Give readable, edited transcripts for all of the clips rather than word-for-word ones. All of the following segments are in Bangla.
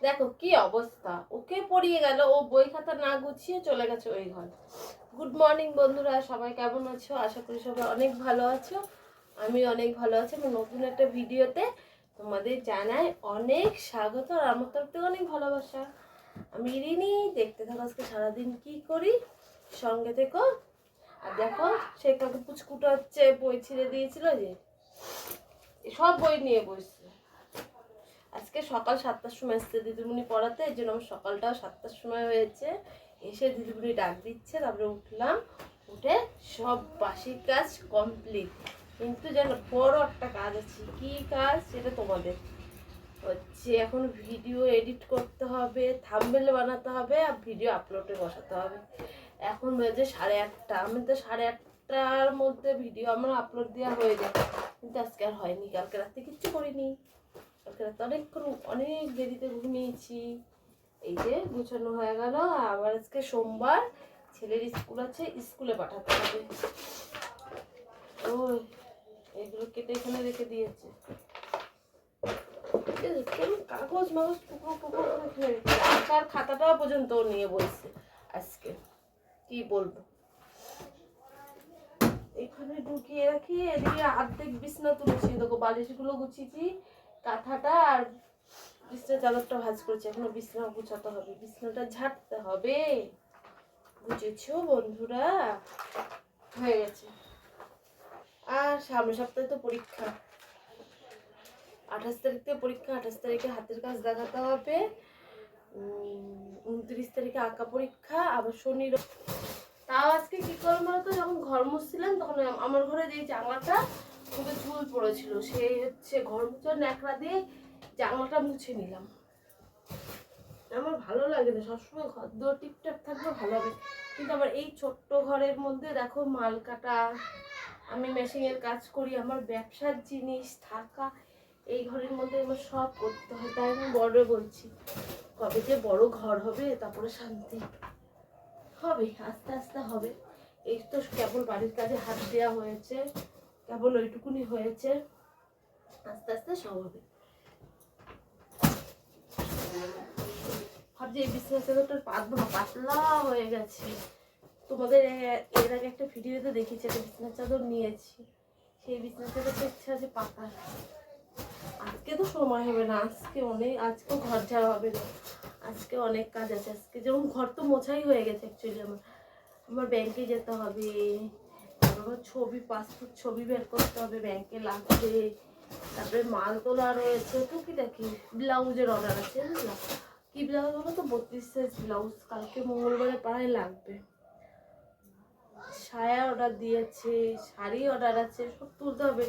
দেখো কি অবস্থা, ওকে পড়িয়ে গেল, ও বই খাতা না গুছিয়ে চলে গেছে ওই ঘর। গুড মর্নিং বন্ধুরা, সবাই কেমন আছো? আশা করি সবাই অনেক ভালো আছো। আমি অনেক ভালো আছি। আমার নতুন একটা ভিডিওতে তোমাদের জানাই অনেক স্বাগত আর আমার তরফ থেকে অনেক ভালোবাসা। আমি রিনি, দেখতে থাকো আজকে সারাদিন কি করি, সঙ্গে থেকো। আর দেখো সে কাকে পুচকুটা হচ্ছে, বই ছিঁড়ে দিয়েছিল যে, সব বই নিয়ে বসছে। আজকে সকাল 7টার সময় এসছে দিদিমণি পড়াতে, এই জন্য আমার সকালটাও 7টার সময় হয়েছে। এসে দিদিমণি ডাক দিচ্ছে, তারপরে উঠলাম। উঠে সব বাসি কাজ কমপ্লিট, কিন্তু যেন বড় একটা কাজ আছে। কি কাজ সেটা তোমাদের হচ্ছে, এখন ভিডিও এডিট করতে হবে, থাম্বনেল বানাতে হবে আর ভিডিও আপলোডে বসাতে হবে। এখন বাজে 8:30। আমি তো 8:30টার মধ্যে ভিডিও আমার আপলোড দেওয়া হয়ে যায়, কিন্তু আজকে আর হয়নি। কালকে রাতে কিচ্ছু করিনি, কালকে রাতে অনেক দেরিতে ঘুমিয়েছি। এই যে গুছানো হয়ে গেল। আবার আজকে সোমবার, ছেলের স্কুল আছে, স্কুলে পাঠাতে হবে। ও এগুলো কেটে এখানে রেখে দিয়েছে। কাগজ মাগজ টুকরো টুকরো করে রেখে আঁকার খাতাটাও পর্যন্ত নিয়ে বসছে আজকে। কি বলবো, এখানে ঢুকিয়ে রাখি। এদিকে অর্ধেক বিছনা তুলেছি, দেখো বালিশগুলো গুছিয়েছি, কাঁথাটা আর বিছনার চাদরটা ভাঁজ করেছি। এখনো বিছনা গুছাতে হবে, বিছনাটা ঝাড়তে হবে। বুঝেছো বন্ধুরা? হয়ে গেছে। আর সামনের সপ্তাহে তো পরীক্ষা, 28 তারিখ থেকে পরীক্ষা। 28 তারিখে হাতের কাজ দেখাতে হবে। 29 তারিখে আঁকা পরীক্ষা। আবার শনি তাও আজকে কি করলাম বলতো, যখন ঘর মুছছিলাম তখন আমার ঘরে যে জানলাটা খুবই ঝুল পড়েছিল, সেই হচ্ছে ঘর মুছার ন্যাকড়া দিয়ে জানলাটা মুছে নিলাম। আমার ভালো লাগে না, সবসময় ঘর দোর টিপটাপ থাকলে ভালো হবে, কিন্তু আমার এই ছোট্ট ঘরের মধ্যে দেখো মাল কাটা, আমি মেশিনের কাজ করি, আমার ব্যবসার জিনিস থাকা এই ঘরের মধ্যে আমার সব করতে হয়। তাই আমি বড় বলছি, কবে যে বড় ঘর হবে তারপরে শান্তি হবে, আস্তে আস্তে হবে। এই তো কেবল বাড়ির কাজে হাত দেওয়া হয়েছে, কেবল ওইটুকুনি হয়েছে, আস্তে আস্তে সব হবে। ভাবছি এই বিছানা চাদরটা পাতবো না, পাতলা হয়ে গেছে। তোমাদের এর আগে একটা ভিডিওতে দেখেছি, একটা বিছানার চাদর নিয়েছি, সেই বিছানার চাদরটা ইচ্ছা আছে পাতার। আজকে তো সময় হবে না, আজকেও ঘর ঝাড়া হবে না, আজকে অনেক কাজ আছে। আজকে যেমন ঘর তো মোছাই হয়ে গেছে অ্যাকচুয়ালি। আমার ব্যাংকে যেতে হবে, আমার পাসপোর্ট ছবি বের করতে হবে, ব্যাংকে লাগবে। তারপরে মাল তোলা রয়েছে, টুকিটাকি ব্লাউজের অর্ডার আছে। বুঝলাম কি ব্লাউজ বলো তো, 32 সাইজ ব্লাউজ কালকে মঙ্গলবারে পাড়ায় লাগবে। সায়া অর্ডার দিয়েছে, শাড়ি অর্ডার আছে, সব তুলতে হবে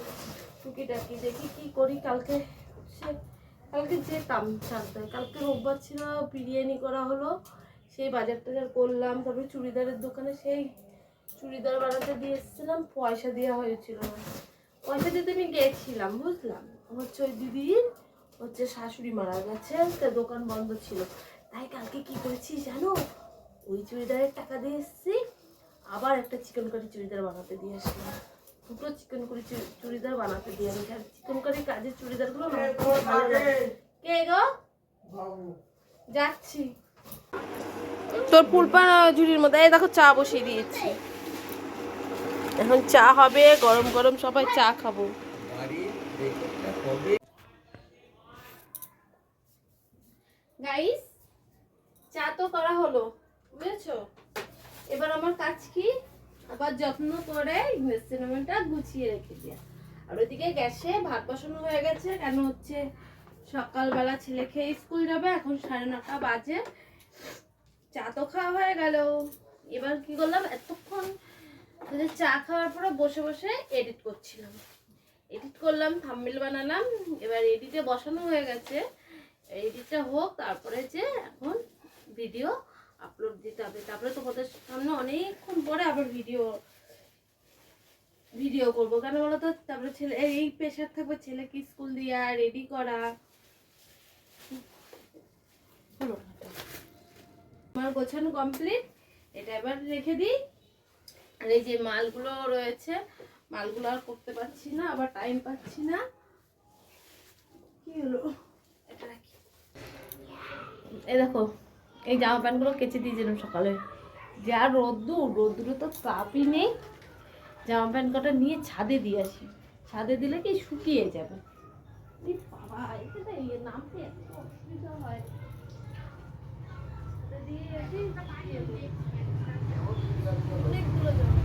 টুকিটাকি। দেখি কি করি। কালকে যেতাম সারতে, কালকে রোববার ছিল, বিরিয়ানি করা হলো, সেই বাজার টাজার করলাম। তারপরে চুড়িদারের দোকানে সেই চুড়িদার বানাতে দিয়ে এসেছিলাম, পয়সা দেওয়া হয়েছিল না। পয়সা দিতে আমি গেছিলাম, বুঝলাম হচ্ছে ওই দিদির হচ্ছে শাশুড়ি মারা গেছে, তার দোকান বন্ধ ছিল। তাই কালকে কি করেছি জানো, ওই চুড়িদারের টাকা দিয়ে এসেছি, আবার একটা চিকেন কারি চুড়িদার বানাতে দিয়ে আসলাম। দুটো চিকেন কারি চুড়িদার বানাতে দিয়ে আমি, আর চিকেন কারি কাজের চুড়িদারগুলো ভালো লাগে। কে গো? যাচ্ছি তোর পুলপা ঝুড়ির মধ্যে। এই দেখো চা বসিয়ে দিয়েছি, এখন চা হবে গরম গরম, সবাই চা খাবো। গাইস, চা তো করা হলো, বুঝেছো? এবার আমার কাজ কি, আবার যত্ন করে সিনেমাটা গুছিয়ে রেখে দিয়া। আর ওইদিকে গ্যাসে ভাত বসানো হয়ে গেছে, কেন হচ্ছে সকালবেলা ছেলে খেয়ে স্কুল যাবে, এখন 9:30 বাজে। চা তো খাওয়া হয়ে গেল। এবার কি করলাম, এতক্ষণ চা খাওয়ার পরে বসে বসে এডিট করছিলাম, এডিট করলাম, থাম্বনেল বানালাম। এবার এডিটে বসানো হয়ে গেছে, এডিটটা হোক, তারপরে যে এখন ভিডিও আপলোড দিতে হবে। তারপরে তোমাদের সামনে অনেকক্ষণ পরে আবার ভিডিও করবো, কেন বলো তো, তারপরে ছেলে এই প্রেশার থাকবে, ছেলেকে স্কুল দিয়া রেডি করা। আমার গোছানো কমপ্লিট, এটা এবার রেখে দিই। আর এই যে মালগুলো রয়েছে, মালগুলো আর করতে পারছি না, আবার টাইম পাচ্ছি না। কি হলো, এটা রাখি। এই দেখো এই জামা প্যান্টগুলো কেচে দিয়েছিলাম সকালে, যা রোদ্দুরে তো তাপই নেই। জামা প্যান্ট কটা নিয়ে ছাদে দিয়ে আসি, ছাদে দিলে কি শুকিয়ে যাবে। বাবা এখানে নামতে এত অসুবিধা হয়। অনেকগুলো জামা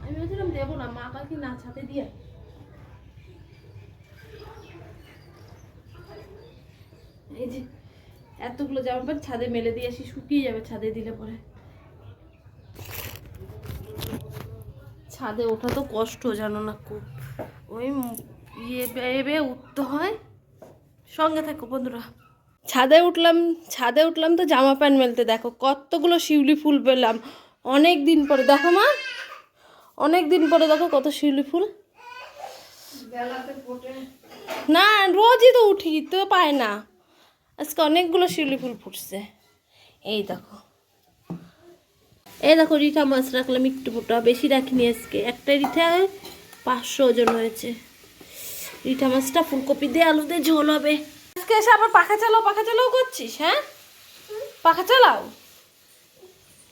আমি বলছিলাম দেবো না, মা কাকি না ছাদে দিয়ে। এই যে এতগুলো জামা প্যান্ট ছাদে মেলে দিয়ে আসি, শুকিয়ে যাবে ছাদে দিলে পরে। ছাদে ওঠা তো কষ্ট জানো না খুব, ওই বেয়ে উঠতে হয়। সঙ্গে থাকো বন্ধুরা। ছাদে উঠলাম তো জামা প্যান্ট মেলতে, দেখো কতগুলো শিউলি ফুল পেলাম অনেক দিন পরে। দেখো মা, অনেক দিন পরে দেখো কত শিউলি ফুল। না রোজই তো উঠি তো পায় না, আজকে অনেকগুলো শিউলি ফুল ফুটছে। এই দেখো রিঠা মাছ রাখলাম একটু ফুটা, বেশি রাখিনি আজকে। একটা রিঠায় 500 ওজন হয়েছে। রিঠা মাছটা ফুলকপি দিয়ে আলু দিয়ে ঝোল হবে। আজকে এসে আবার পাখা চালাও করছিস? হ্যাঁ পাখা চালাও,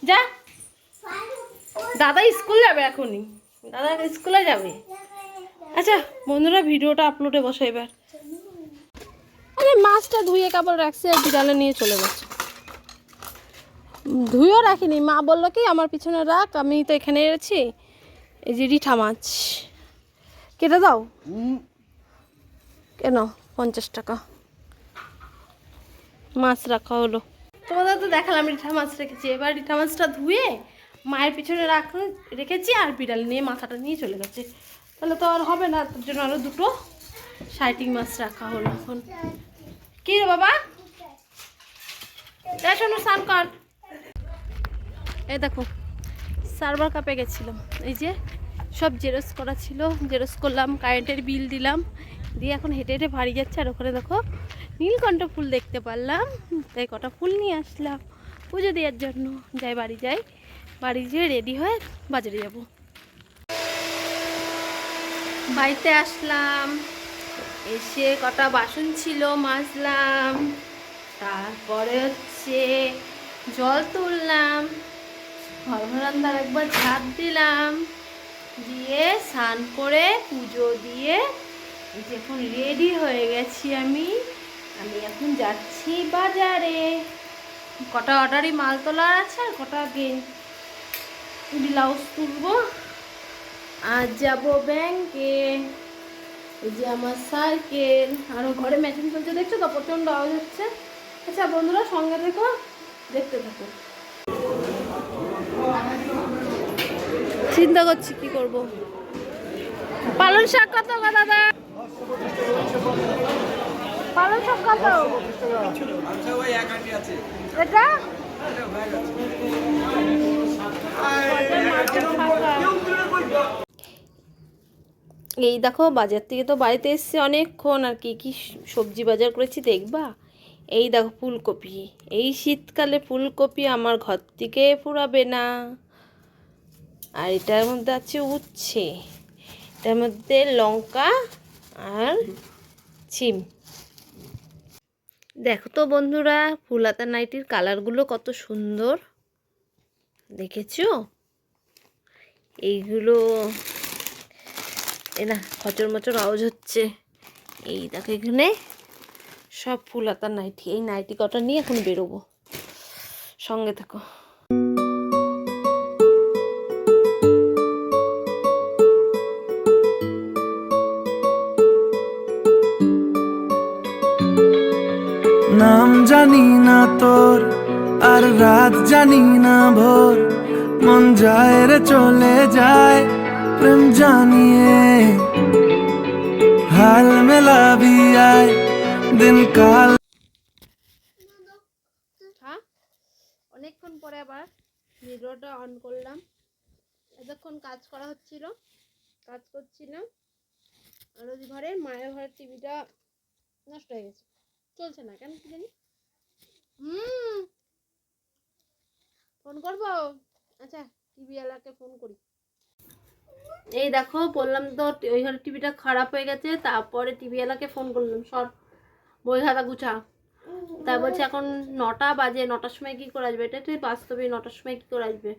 যা। দাদা স্কুল যাবে এখনই, দাদা স্কুলে যাবে। আচ্ছা বন্ধুরা ভিডিওটা আপলোডে বসে এবার। আরে মাছটা ধুয়ে কাপড় রাখছি আর বিড়ালে নিয়ে চলে গেছে। ধুয়েও রাখিনি, মা বললো কি আমার পিছনে রাখ, আমি তো এখানে এসেছি। এই যে রিঠা মাছ কেটে দাও। কেন 50 টাকা মাছ রাখা হলো। তোমাদের তো দেখালাম রিঠা মাছ রেখেছি, এবার রিঠা মাছটা ধুয়ে মায়ের পিছনে রেখেছি আর বিড়াল নিয়ে মাথাটা নিয়ে চলে গেছে। তাহলে তো আর হবে না, তার জন্য আরও দুটো সাইটিং মাছ রাখা হলো। এখন কি রে বাবা, শোনো স্নান কর। এই দেখো সার্ভার কাপে গেছিলাম, এই যে সব জেরক্স করা ছিল, জেরক্স করলাম, কারেন্টের বিল দিলাম, দিয়ে এখন হেঁটে হেঁটে বাড়ি যাচ্ছে। আর ওখানে দেখো নীলকণ্ঠ ফুল দেখতে পারলাম, তাই কটা ফুল নিয়ে আসলাম পুজো দেওয়ার জন্য। বাড়ি যেয়ে রেডি হয়ে বাজারে যাব। বাড়িতে আসলাম, এসে কটা বাসন ছিল মাজলাম, তারপরে হচ্ছে জল তুললাম, ঘর বারান্দার একবার ঝাঁট দিলাম, দিয়ে স্নান করে পুজো দিয়ে এখন রেডি হয়ে গেছি। আমি এখন যাচ্ছি বাজারে। কটা অর্ডারই মাল তোলার আছে আর কটা ব্লাউজ তুলবো। আজ যাবো ব্যাংকে। এই যে আমার সাইকেল, আরও ঘরে মেশিন চলছে দেখছো তো, প্রচণ্ড আওয়াজ হচ্ছে। আচ্ছা বন্ধুরা সঙ্গে দেখো, দেখতে থাকো। চিন্তা করছি কি করব। পালং শাক কত গো দাদা? পালং শাক কত? এটা এই দেখো বাজার থেকে তো বাড়িতে এসছে অনেকক্ষণ, আর কি কি সবজি বাজার করেছি দেখবা। এই দেখো ফুলকপি, এই শীতকালে ফুলকপি আমার ঘর থেকে ফুরাবে না। আর এটার মধ্যে আছে উচ্ছে, এটার মধ্যে লঙ্কা আর সিম। দেখো তো বন্ধুরা ফুলাতা নাইটির কালারগুলো কত সুন্দর দেখেছো। এইগুলো না খচর মচর আওয়াজ হচ্ছে। এই দেখো এখানে সব ফুলাতা নাইটি, এই নাইটি কটা নিয়ে এখন বেরোবো, সঙ্গে থাকো। নাম জানি না তোর আর রাত জানি না ভোর, মন যায় রে চলে যায় প্রেম জানিয়ে। হাল মেলাবি আয় দিন কাল। অনেকক্ষণ পরে আবার ভিডিওটা অন করলাম। এতক্ষণ কাজ করা হচ্ছিল, কাজ করছিলাম। আর ওই ঘরের মায়ের ঘরের টিভিটা নষ্ট হয়ে গেছে, চলছে না কেন কি জানি। ফোন করবো, আচ্ছা টিভি ওয়ালাকে ফোন করি। এই দেখো বললাম তো ওই ঘরে টিভিটা খারাপ হয়ে গেছে, তারপরে টিভিওয়ালাকে ফোন করলাম, সর বই খাতা গুছা। তা বলছে এখন 9টা বাজে, 9টার সময় কী করে আসবে, এটা তুই বাস্তবে 9টার সময় কী করে আসবে,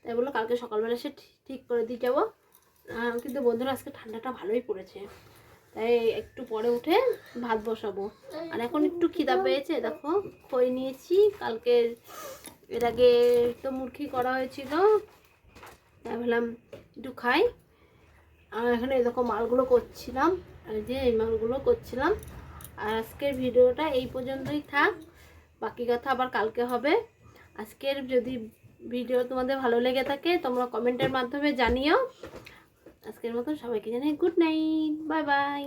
তাই বললো কালকে সকালবেলা সে ঠিক করে দিয়ে যাবো। কিন্তু বন্ধুরা আজকে ঠান্ডাটা ভালোই পড়েছে, তাই একটু পরে উঠে ভাত বসাবো। আর এখন একটু খিদা পেয়েছে, দেখো খই নিয়েছি, কালকে এর আগে তো মুরগি করা হয়েছিল, তাই ভাবলাম একটু খাই। আর এখানে এরকম মালগুলো করছিলাম, আর যে এই মালগুলো করছিলাম। আর আজকের ভিডিওটা এই পর্যন্তই থাক, বাকি কথা আবার কালকে হবে। আজকের যদি ভিডিও তোমাদের ভালো লেগে থাকে তোমরা কমেন্টের মাধ্যমে জানিও। আজকের মতো সবাইকে জানাই গুড নাইট, বাই বাই।